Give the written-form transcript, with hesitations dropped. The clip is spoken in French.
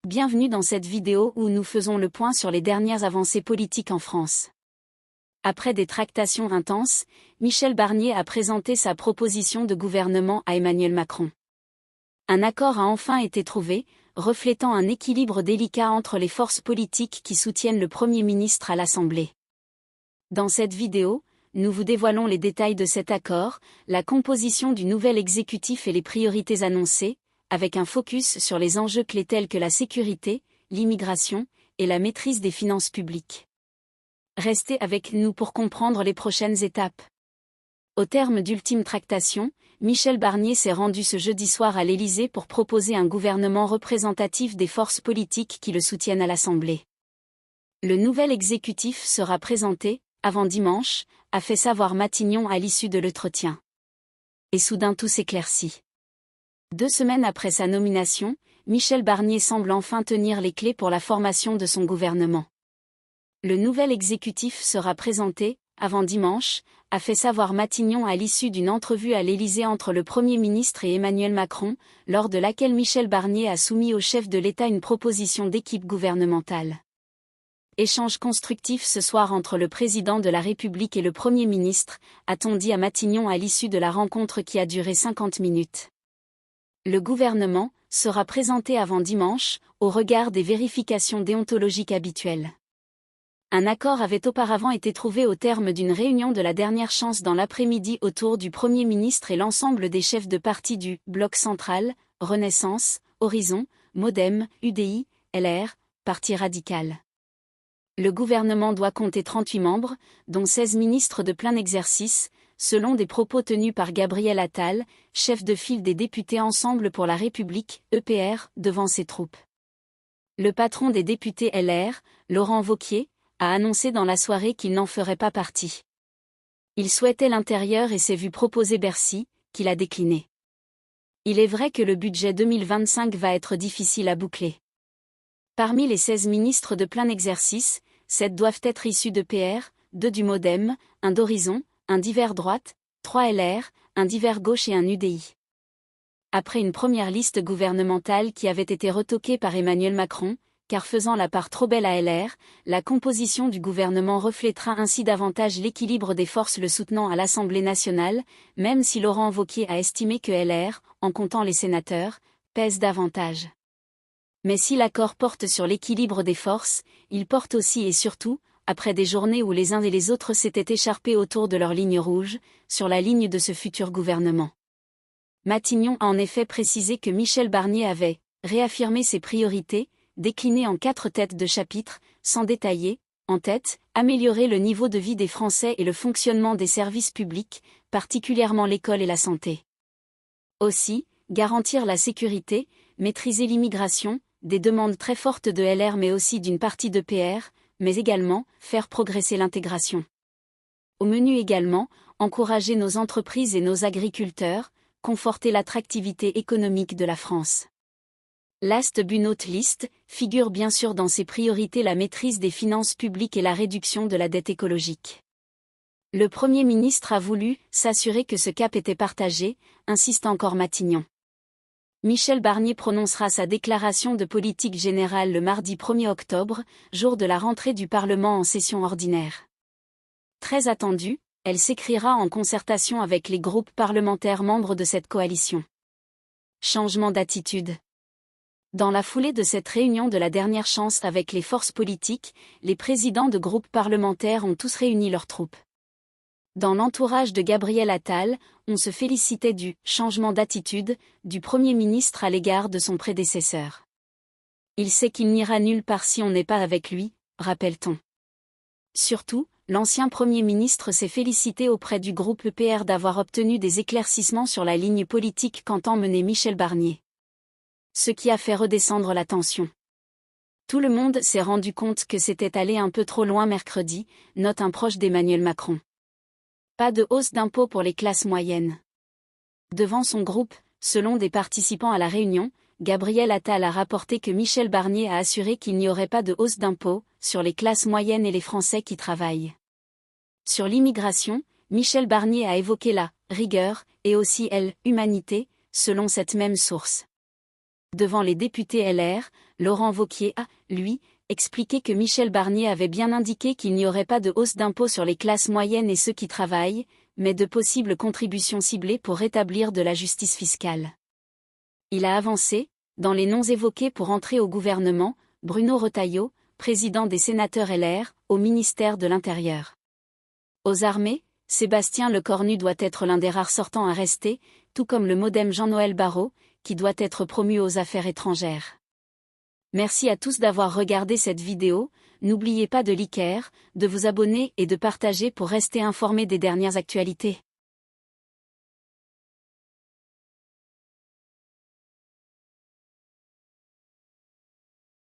Bienvenue dans cette vidéo où nous faisons le point sur les dernières avancées politiques en France. Après des tractations intenses, Michel Barnier a présenté sa proposition de gouvernement à Emmanuel Macron. Un accord a enfin été trouvé, reflétant un équilibre délicat entre les forces politiques qui soutiennent le Premier ministre à l'Assemblée. Dans cette vidéo, nous vous dévoilons les détails de cet accord, la composition du nouvel exécutif et les priorités annoncées, avec un focus sur les enjeux clés tels que la sécurité, l'immigration et la maîtrise des finances publiques. Restez avec nous pour comprendre les prochaines étapes. Au terme d'ultimes tractations, Michel Barnier s'est rendu ce jeudi soir à l'Élysée pour proposer un gouvernement représentatif des forces politiques qui le soutiennent à l'Assemblée. Le nouvel exécutif sera présenté, avant dimanche, a fait savoir Matignon à l'issue de l'entretien. Et soudain tout s'éclaircit. 2 semaines après sa nomination, Michel Barnier semble enfin tenir les clés pour la formation de son gouvernement. Le nouvel exécutif sera présenté, avant dimanche, a fait savoir Matignon à l'issue d'une entrevue à l'Élysée entre le Premier ministre et Emmanuel Macron, lors de laquelle Michel Barnier a soumis au chef de l'État une proposition d'équipe gouvernementale. Échange constructif ce soir entre le président de la République et le Premier ministre, a-t-on dit à Matignon à l'issue de la rencontre qui a duré 50 minutes. Le gouvernement sera présenté avant dimanche, au regard des vérifications déontologiques habituelles. Un accord avait auparavant été trouvé au terme d'une réunion de la dernière chance dans l'après-midi autour du Premier ministre et l'ensemble des chefs de parti du Bloc central, Renaissance, Horizon, Modem, UDI, LR, Parti radical. Le gouvernement doit compter 38 membres, dont 16 ministres de plein exercice, selon des propos tenus par Gabriel Attal, chef de file des députés Ensemble pour la République, EPR, devant ses troupes. Le patron des députés LR, Laurent Wauquiez, a annoncé dans la soirée qu'il n'en ferait pas partie. Il souhaitait l'intérieur et s'est vu proposer Bercy, qu'il a décliné. Il est vrai que le budget 2025 va être difficile à boucler. Parmi les 16 ministres de plein exercice, 7 doivent être issus de PR, 2 du Modem, 1 d'Horizon, 1 d'hiver droite, 3 LR, 1 d'hiver gauche et 1 UDI. Après une première liste gouvernementale qui avait été retoquée par Emmanuel Macron, car faisant la part trop belle à LR, la composition du gouvernement reflètera ainsi davantage l'équilibre des forces le soutenant à l'Assemblée nationale, même si Laurent Wauquiez a estimé que LR, en comptant les sénateurs, pèse davantage. Mais si l'accord porte sur l'équilibre des forces, il porte aussi et surtout, après des journées où les uns et les autres s'étaient écharpés autour de leur ligne rouge, sur la ligne de ce futur gouvernement. Matignon a en effet précisé que Michel Barnier avait réaffirmé ses priorités, déclinées en 4 têtes de chapitre, sans détailler, en tête, améliorer le niveau de vie des Français et le fonctionnement des services publics, particulièrement l'école et la santé. Aussi, garantir la sécurité, maîtriser l'immigration, des demandes très fortes de LR mais aussi d'une partie de PR, mais également, faire progresser l'intégration. Au menu également, encourager nos entreprises et nos agriculteurs, conforter l'attractivité économique de la France. Last but not least, figure bien sûr dans ses priorités la maîtrise des finances publiques et la réduction de la dette écologique. Le Premier ministre a voulu s'assurer que ce cap était partagé, insiste encore Matignon. Michel Barnier prononcera sa déclaration de politique générale le mardi 1er octobre, jour de la rentrée du Parlement en session ordinaire. Très attendue, elle s'écrira en concertation avec les groupes parlementaires membres de cette coalition. Changement d'attitude. Dans la foulée de cette réunion de la dernière chance avec les forces politiques, les présidents de groupes parlementaires ont tous réuni leurs troupes. Dans l'entourage de Gabriel Attal, on se félicitait du « changement d'attitude » du Premier ministre à l'égard de son prédécesseur. Il sait qu'il n'ira nulle part si on n'est pas avec lui, rappelle-t-on. Surtout, l'ancien Premier ministre s'est félicité auprès du groupe EPR d'avoir obtenu des éclaircissements sur la ligne politique qu'entend mener Michel Barnier. Ce qui a fait redescendre la tension. Tout le monde s'est rendu compte que c'était allé un peu trop loin mercredi, note un proche d'Emmanuel Macron. Pas de hausse d'impôts pour les classes moyennes. Devant son groupe, selon des participants à la réunion, Gabriel Attal a rapporté que Michel Barnier a assuré qu'il n'y aurait pas de hausse d'impôts sur les classes moyennes et les Français qui travaillent. Sur l'immigration, Michel Barnier a évoqué la rigueur et aussi l'humanité, selon cette même source. Devant les députés LR, Laurent Wauquiez a, lui, expliqué que Michel Barnier avait bien indiqué qu'il n'y aurait pas de hausse d'impôts sur les classes moyennes et ceux qui travaillent, mais de possibles contributions ciblées pour rétablir de la justice fiscale. Il a avancé, dans les noms évoqués pour entrer au gouvernement, Bruno Retailleau, président des sénateurs LR, au ministère de l'Intérieur. Aux armées, Sébastien Lecornu doit être l'un des rares sortants à rester, tout comme le modem Jean-Noël Barrot, qui doit être promu aux affaires étrangères. Merci à tous d'avoir regardé cette vidéo, n'oubliez pas de liker, de vous abonner et de partager pour rester informé des dernières actualités.